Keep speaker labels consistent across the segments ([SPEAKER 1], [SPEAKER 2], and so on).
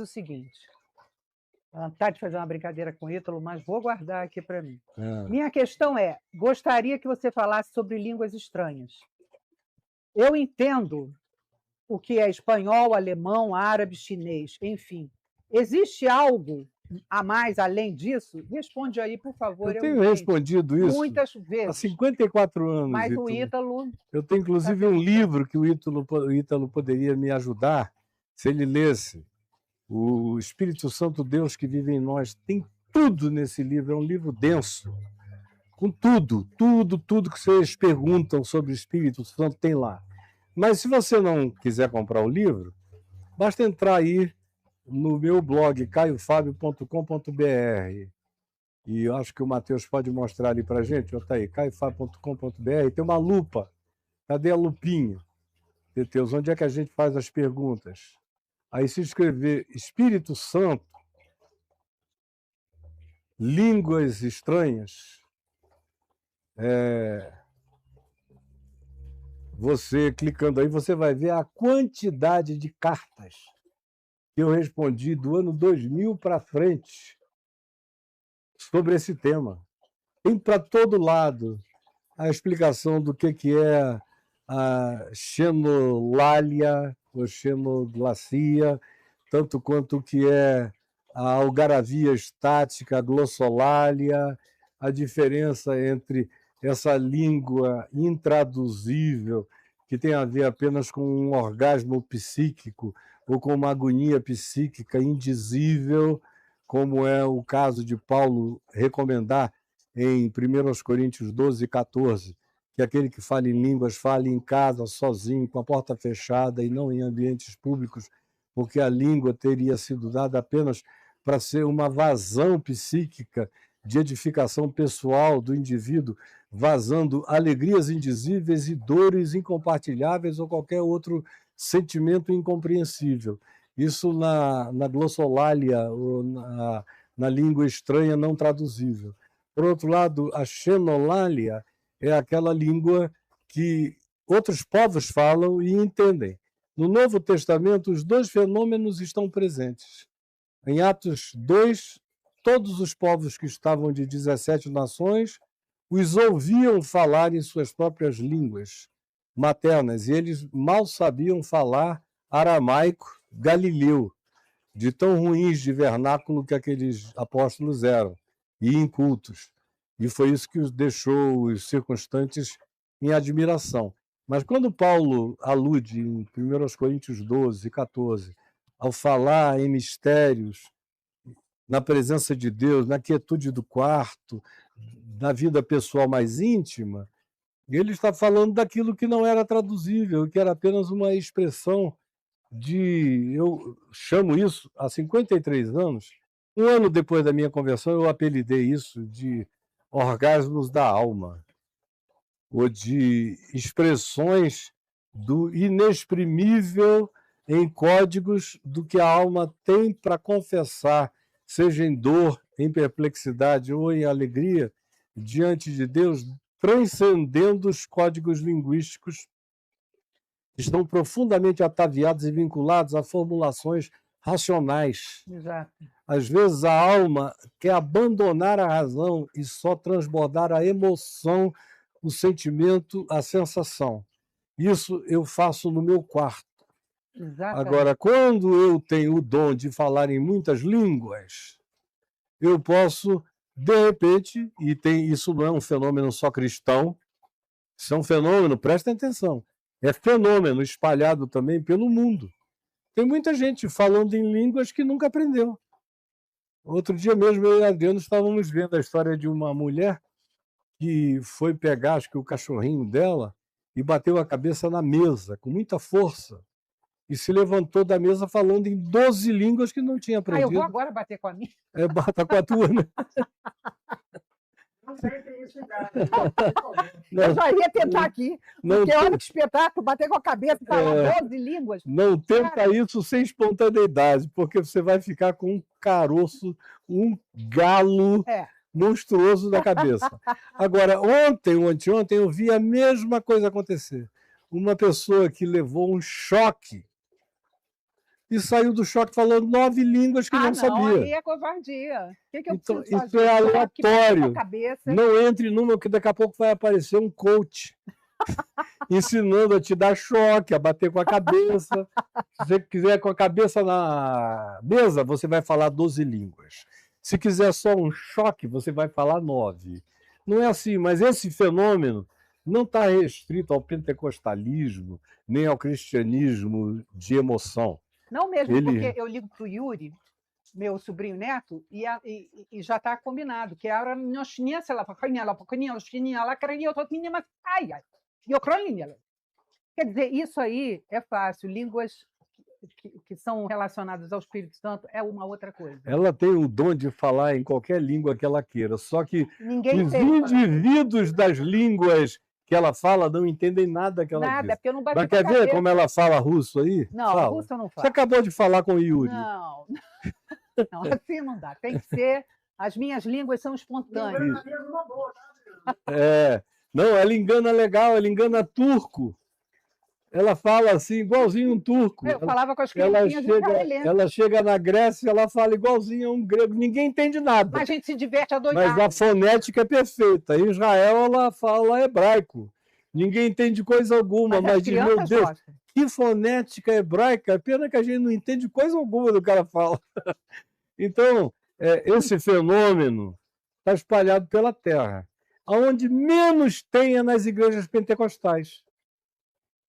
[SPEAKER 1] o seguinte, a vontade de fazer uma brincadeira com o Ítalo, mas vou guardar aqui para mim. Minha questão é, gostaria que você falasse sobre línguas estranhas. Eu entendo o que é espanhol, alemão, árabe, chinês, enfim. Existe algo a mais além disso? Responde aí, por favor.
[SPEAKER 2] Eu tenho respondido isso
[SPEAKER 1] muitas vezes.
[SPEAKER 2] há 54 anos,
[SPEAKER 1] mas
[SPEAKER 2] Ítalo.
[SPEAKER 1] O Ítalo...
[SPEAKER 2] Eu tenho, inclusive, um livro que o Ítalo poderia me ajudar se ele lesse. O Espírito Santo Deus que vive em nós. Tem tudo nesse livro, é um livro denso. Com tudo que vocês perguntam sobre o Espírito Santo tem lá. Mas se você não quiser comprar o livro, basta entrar aí no meu blog, caiofabio.com.br. E eu acho que o Matheus pode mostrar ali para a gente. Está aí, caiofabio.com.br. Tem uma lupa. Cadê a lupinha? Teteus, onde é que a gente faz as perguntas? Aí se escrever Espírito Santo, línguas estranhas, você clicando aí, você vai ver a quantidade de cartas que eu respondi do ano 2000 para frente sobre esse tema. Tem para todo lado a explicação do que é a xenolalia ou xenoglacia, tanto quanto o que é a algaravia estática, a glossolalia, a diferença entre essa língua intraduzível, que tem a ver apenas com um orgasmo psíquico ou com uma agonia psíquica indizível, como é o caso de Paulo recomendar em 1 Coríntios 12, 14, que aquele que fala em línguas fale em casa, sozinho, com a porta fechada e não em ambientes públicos, porque a língua teria sido dada apenas para ser uma vazão psíquica de edificação pessoal do indivíduo, vazando alegrias indizíveis e dores incompartilháveis ou qualquer outro sentimento incompreensível. Isso na glossolalia, ou na língua estranha não traduzível. Por outro lado, a xenolalia é aquela língua que outros povos falam e entendem. No Novo Testamento, os dois fenômenos estão presentes. Em Atos 2, todos os povos que estavam de 17 nações os ouviam falar em suas próprias línguas maternas, e eles mal sabiam falar aramaico galileu, de tão ruins de vernáculo que aqueles apóstolos eram, e incultos. E foi isso que os deixou os circunstantes em admiração. Mas quando Paulo alude em 1 Coríntios 12, 14, ao falar em mistérios, na presença de Deus, na quietude do quarto, na vida pessoal mais íntima, ele está falando daquilo que não era traduzível, que era apenas uma expressão eu chamo isso, há 53 anos, um ano depois da minha conversão, eu apelidei isso de orgasmos da alma, ou de expressões do inexprimível em códigos do que a alma tem para confessar, seja em dor, em perplexidade ou em alegria, diante de Deus, transcendendo os códigos linguísticos que estão profundamente ataviados e vinculados a formulações racionais.
[SPEAKER 1] Exato.
[SPEAKER 2] Às vezes a alma quer abandonar a razão e só transbordar a emoção, o sentimento, a sensação. Isso eu faço no meu quarto.
[SPEAKER 1] Exatamente.
[SPEAKER 2] Agora, quando eu tenho o dom de falar em muitas línguas, eu posso, de repente, isso não é um fenômeno só cristão, isso é um fenômeno, prestem atenção, é fenômeno espalhado também pelo mundo. Tem muita gente falando em línguas que nunca aprendeu. Outro dia mesmo, eu e Adriano estávamos vendo a história de uma mulher que foi pegar, acho que o cachorrinho dela, e bateu a cabeça na mesa, com muita força, e se levantou da mesa falando em 12 línguas que não tinha aprendido.
[SPEAKER 1] Eu vou agora bater com a minha.
[SPEAKER 2] Bata com a tua, né?
[SPEAKER 1] Eu já ia tentar aqui, porque olha que espetáculo, bater com a cabeça e falar 12 línguas.
[SPEAKER 2] Não tenta isso sem espontaneidade, porque você vai ficar com um caroço, um galo monstruoso na cabeça. Agora, ontem ou anteontem, eu vi a mesma coisa acontecer. Uma pessoa que levou um choque e saiu do choque falando 9 línguas que não sabia.
[SPEAKER 1] Aí é covardia. O que eu
[SPEAKER 2] Então,
[SPEAKER 1] preciso
[SPEAKER 2] isso é aleatório. Não entre numa que daqui a pouco vai aparecer um coach ensinando a te dar choque, a bater com a cabeça. Se você quiser com a cabeça na mesa, você vai falar 12 línguas. Se quiser só um choque, você vai falar 9. Não é assim, mas esse fenômeno não está restrito ao pentecostalismo, nem ao cristianismo de emoção.
[SPEAKER 1] Não mesmo, porque eu ligo para o Yuri, meu sobrinho neto, e já está combinado, que a quer dizer, isso aí é fácil. Línguas que são relacionadas ao Espírito Santo é uma outra coisa.
[SPEAKER 2] Ela tem o dom de falar em qualquer língua que ela queira, só que os indivíduos das línguas que ela fala não entendem nada que ela diz.
[SPEAKER 1] Nada, porque eu não bati.
[SPEAKER 2] Mas quer ver como ela fala russo aí?
[SPEAKER 1] Não,
[SPEAKER 2] fala.
[SPEAKER 1] Russo eu não falo.
[SPEAKER 2] Você acabou de falar com o Yuri.
[SPEAKER 1] Não, não, assim não dá. Tem que ser... As minhas línguas são espontâneas.
[SPEAKER 2] Não, ela engana legal, ela engana turco. Ela fala assim, igualzinho um turco.
[SPEAKER 1] Eu falava com as criancinhas israelenses.
[SPEAKER 2] Ela chega na Grécia, ela fala igualzinho a um grego. Ninguém entende nada.
[SPEAKER 1] Mas a gente se diverte adoidado.
[SPEAKER 2] Mas a fonética é perfeita. Em Israel, ela fala hebraico. Ninguém entende coisa alguma. Mas diz, meu Deus, que fonética hebraica. Pena que a gente não entende coisa alguma do que ela fala. Então, esse fenômeno está espalhado pela terra. Aonde menos tem é nas igrejas pentecostais.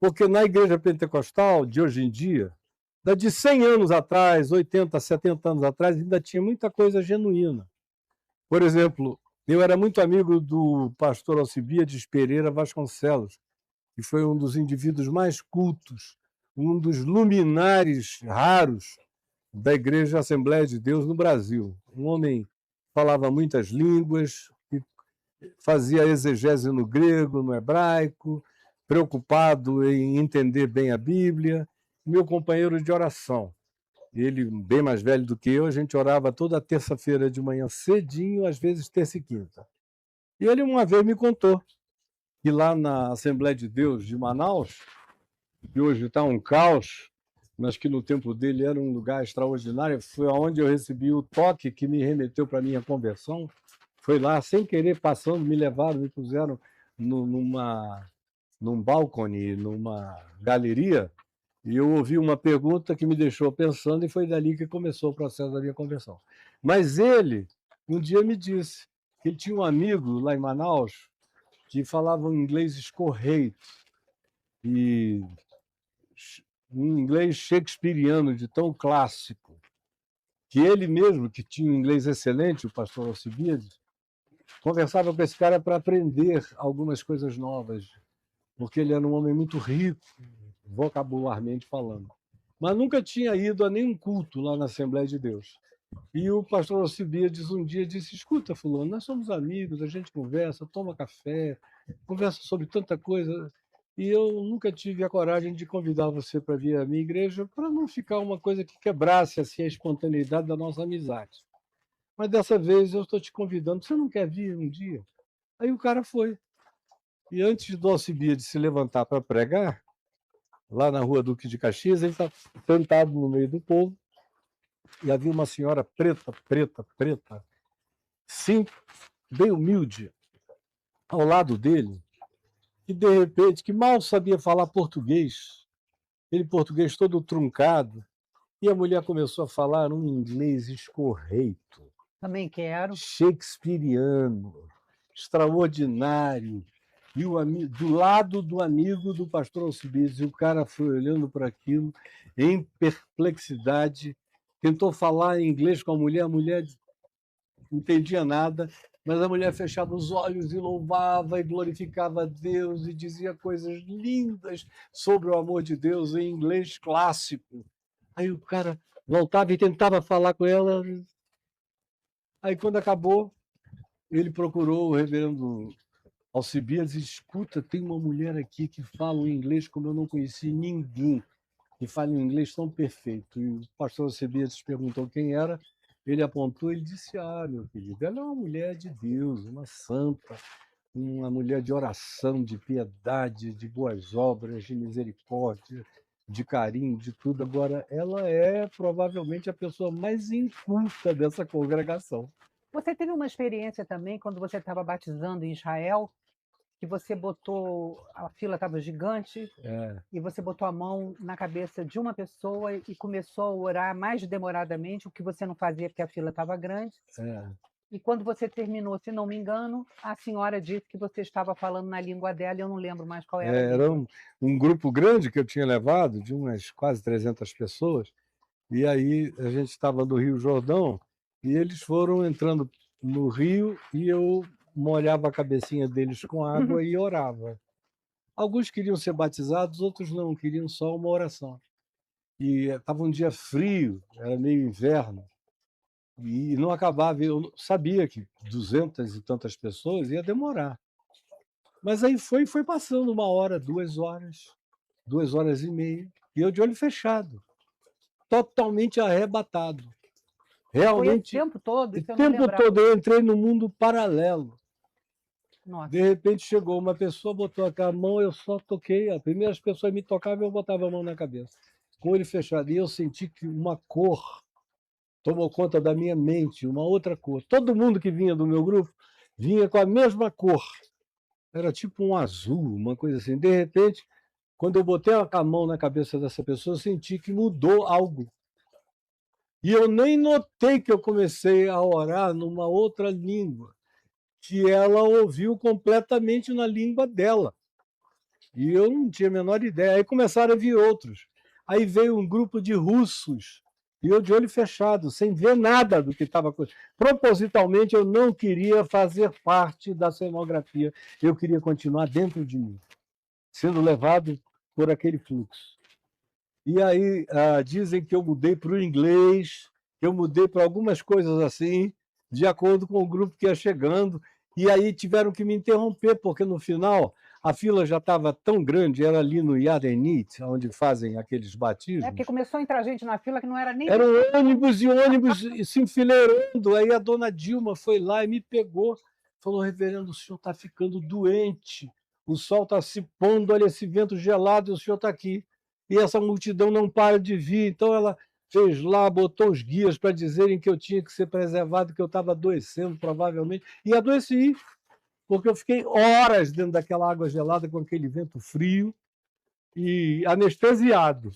[SPEAKER 2] Porque na igreja pentecostal de hoje em dia, de 100 anos atrás, 80, 70 anos atrás, ainda tinha muita coisa genuína. Por exemplo, eu era muito amigo do pastor Alcibiades Pereira Vasconcelos, que foi um dos indivíduos mais cultos, um dos luminares raros da Igreja Assembleia de Deus no Brasil. Um homem que falava muitas línguas, que fazia exegese no grego, no hebraico, preocupado em entender bem a Bíblia, meu companheiro de oração. Ele, bem mais velho do que eu, a gente orava toda terça-feira de manhã cedinho, às vezes terça e quinta. E ele uma vez me contou que lá na Assembleia de Deus de Manaus, que hoje está um caos, mas que no tempo dele era um lugar extraordinário, foi onde eu recebi o toque que me remeteu para a minha conversão. Foi lá, sem querer, passando, me levaram, me puseram num balcone, numa galeria, e eu ouvi uma pergunta que me deixou pensando, e foi dali que começou o processo da minha conversão. Mas ele, um dia me disse que ele tinha um amigo lá em Manaus que falava um inglês escorreito, e um inglês shakespeariano, de tão clássico, que ele mesmo, que tinha um inglês excelente, o pastor Alcibiades, conversava com esse cara para aprender algumas coisas novas, porque ele era um homem muito rico, vocabularmente falando. Mas nunca tinha ido a nenhum culto lá na Assembleia de Deus. E o pastor Alcibiades um dia disse, escuta, fulano, nós somos amigos, a gente conversa, toma café, conversa sobre tanta coisa, e eu nunca tive a coragem de convidar você para vir à minha igreja para não ficar uma coisa que quebrasse assim, a espontaneidade da nossa amizade. Mas dessa vez eu estou te convidando, você não quer vir um dia? Aí o cara foi. E antes do Alcibiades se levantar para pregar, lá na rua Duque de Caxias, ele está sentado no meio do povo, e havia uma senhora preta, simples, bem humilde, ao lado dele, e de repente, que mal sabia falar português, ele português todo truncado, e a mulher começou a falar um inglês escorreito.
[SPEAKER 1] Também quero.
[SPEAKER 2] Shakespeariano, extraordinário. E do lado do amigo do pastor Alcibiades, e o cara foi olhando para aquilo em perplexidade, tentou falar em inglês com a mulher não entendia nada, mas a mulher fechava os olhos e louvava e glorificava a Deus e dizia coisas lindas sobre o amor de Deus em inglês clássico. Aí o cara voltava e tentava falar com ela. Aí quando acabou, ele procurou o reverendo Alcibiades e disse, escuta, tem uma mulher aqui que fala um inglês como eu não conheci ninguém, que fala um inglês tão perfeito. E o pastor Alcibiades perguntou quem era, ele apontou e disse, meu querido, ela é uma mulher de Deus, uma santa, uma mulher de oração, de piedade, de boas obras, de misericórdia, de carinho, de tudo. Agora, ela é provavelmente a pessoa mais inculta dessa congregação.
[SPEAKER 1] Você teve uma experiência também quando você estava batizando em Israel, que você botou a fila estava gigante,
[SPEAKER 2] É,
[SPEAKER 1] e você botou a mão na cabeça de uma pessoa e começou a orar mais demoradamente, o que você não fazia porque a fila estava grande.
[SPEAKER 2] é.
[SPEAKER 1] E quando você terminou, se não me engano, a senhora disse que você estava falando na língua dela, e eu não lembro mais qual era a
[SPEAKER 2] Era
[SPEAKER 1] língua.
[SPEAKER 2] um grupo grande que eu tinha levado, de umas quase 300 pessoas, e aí a gente estava no Rio Jordão, e eles foram entrando no rio, e eu molhava a cabecinha deles com água e orava. Alguns queriam ser batizados, outros não, queriam só uma oração. E estava um dia frio, era meio inverno, e não acabava. Eu sabia que 200 e tantas pessoas ia demorar. Mas aí foi passando 1 hora, 2 horas, 2 horas e meia, e eu de olho fechado, totalmente arrebatado.
[SPEAKER 1] Foi esse
[SPEAKER 2] Realmente,
[SPEAKER 1] tempo todo?
[SPEAKER 2] o
[SPEAKER 1] Isso eu não
[SPEAKER 2] tempo
[SPEAKER 1] lembrava.
[SPEAKER 2] todo eu entrei no mundo paralelo.
[SPEAKER 1] Nossa.
[SPEAKER 2] De repente chegou uma pessoa, botou a mão, eu só toquei. A primeira pessoa me tocava, eu botava a mão na cabeça, com o olho fechado. E eu senti que uma cor tomou conta da minha mente, uma outra cor. Todo mundo que vinha do meu grupo vinha com a mesma cor. Era tipo um azul, uma coisa assim. De repente, quando eu botei a mão na cabeça dessa pessoa, eu senti que mudou algo. E eu nem notei que eu comecei a orar numa outra língua, que ela ouviu completamente na língua dela. E eu não tinha a menor ideia. Aí começaram a vir outros. Aí veio um grupo de russos, e eu de olho fechado, sem ver nada do que estava acontecendo. Propositalmente, eu não queria fazer parte da cenografia, eu queria continuar dentro de mim, sendo levado por aquele fluxo. E aí dizem que eu mudei para o inglês, que eu mudei para algumas coisas assim, de acordo com o grupo que ia chegando, e aí tiveram que me interromper, porque no final a fila já estava tão grande, era ali no Yadenit, onde fazem aqueles
[SPEAKER 1] É
[SPEAKER 2] batismos.
[SPEAKER 1] porque começou a entrar gente na fila que não era nem.
[SPEAKER 2] Era um ônibus e ônibus se enfileirando. Aí a dona Dilma foi lá e me pegou, falou: reverendo, o senhor está ficando doente, o sol está se pondo, olha esse vento gelado e o senhor está aqui. E essa multidão não para de vir. Então ela fez lá, botou os guias para dizerem que eu tinha que ser preservado, que eu estava adoecendo provavelmente. E adoeci, porque eu fiquei horas dentro daquela água gelada com aquele vento frio e anestesiado,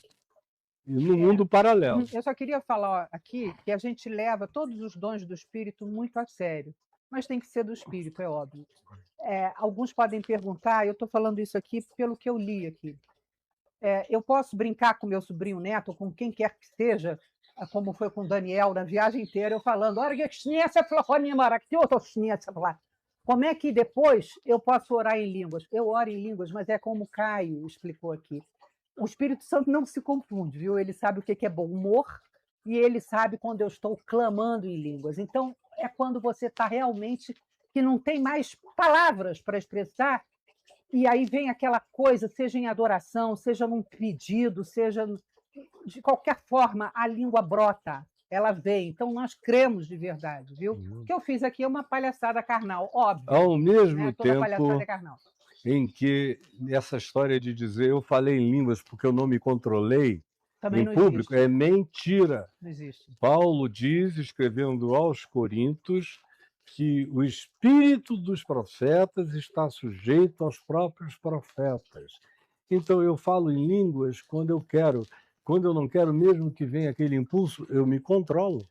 [SPEAKER 2] no mundo paralelo.
[SPEAKER 1] Eu só queria falar aqui que a gente leva todos os dons do Espírito muito a sério, mas tem que ser do Espírito, é óbvio. Alguns podem perguntar, eu estou falando isso aqui pelo que eu li aqui. Eu posso brincar com meu sobrinho neto, ou com quem quer que seja, como foi com o Daniel na viagem inteira, eu falando, como é que depois eu posso orar em línguas? Eu oro em línguas, mas é como o Caio explicou aqui. O Espírito Santo não se confunde, viu? Ele sabe o que é bom humor e ele sabe quando eu estou clamando em línguas. Então, é quando você está realmente que não tem mais palavras para expressar, e aí vem aquela coisa, seja em adoração, seja num pedido, seja de qualquer forma, a língua brota, ela vem. Então, nós cremos de verdade, viu? O que eu fiz aqui é uma palhaçada carnal, óbvio.
[SPEAKER 2] Ao mesmo
[SPEAKER 1] né? Toda palhaçada
[SPEAKER 2] tempo
[SPEAKER 1] é carnal.
[SPEAKER 2] em que essa história de dizer eu falei em línguas porque eu não me controlei
[SPEAKER 1] Também
[SPEAKER 2] em
[SPEAKER 1] não
[SPEAKER 2] público
[SPEAKER 1] existe.
[SPEAKER 2] é mentira.
[SPEAKER 1] Não existe.
[SPEAKER 2] Paulo diz, escrevendo aos Coríntios, que o espírito dos profetas está sujeito aos próprios profetas. Então eu falo em línguas quando eu quero. Quando eu não quero, mesmo que venha aquele impulso, eu me controlo.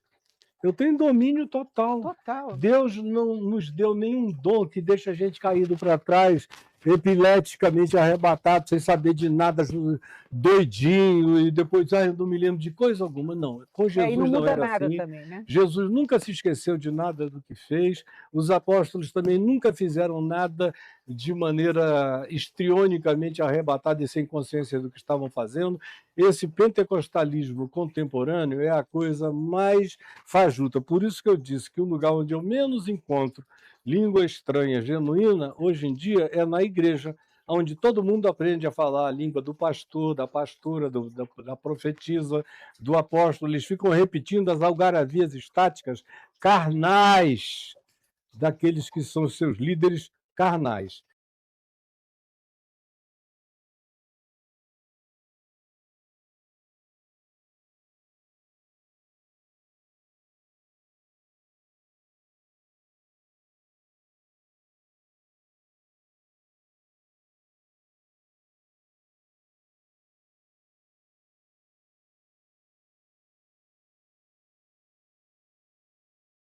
[SPEAKER 2] Eu tenho domínio total.
[SPEAKER 1] Total.
[SPEAKER 2] Deus não nos deu nenhum dom que deixa a gente caído para trás, epileticamente arrebatado, sem saber de nada, doidinho, e depois, eu não me lembro de coisa alguma. Não, com Jesus
[SPEAKER 1] e não
[SPEAKER 2] não
[SPEAKER 1] muda
[SPEAKER 2] era
[SPEAKER 1] nada
[SPEAKER 2] assim.
[SPEAKER 1] também, né?
[SPEAKER 2] Jesus nunca se esqueceu de nada do que fez, os apóstolos também nunca fizeram nada de maneira histrionicamente arrebatada e sem consciência do que estavam fazendo. Esse pentecostalismo contemporâneo é a coisa mais fajuta. Por isso que eu disse que o lugar onde eu menos encontro língua estranha genuína, hoje em dia, é na igreja, onde todo mundo aprende a falar a língua do pastor, da pastora, da profetisa, do apóstolo. Eles ficam repetindo as algaravias estáticas carnais daqueles que são seus líderes carnais.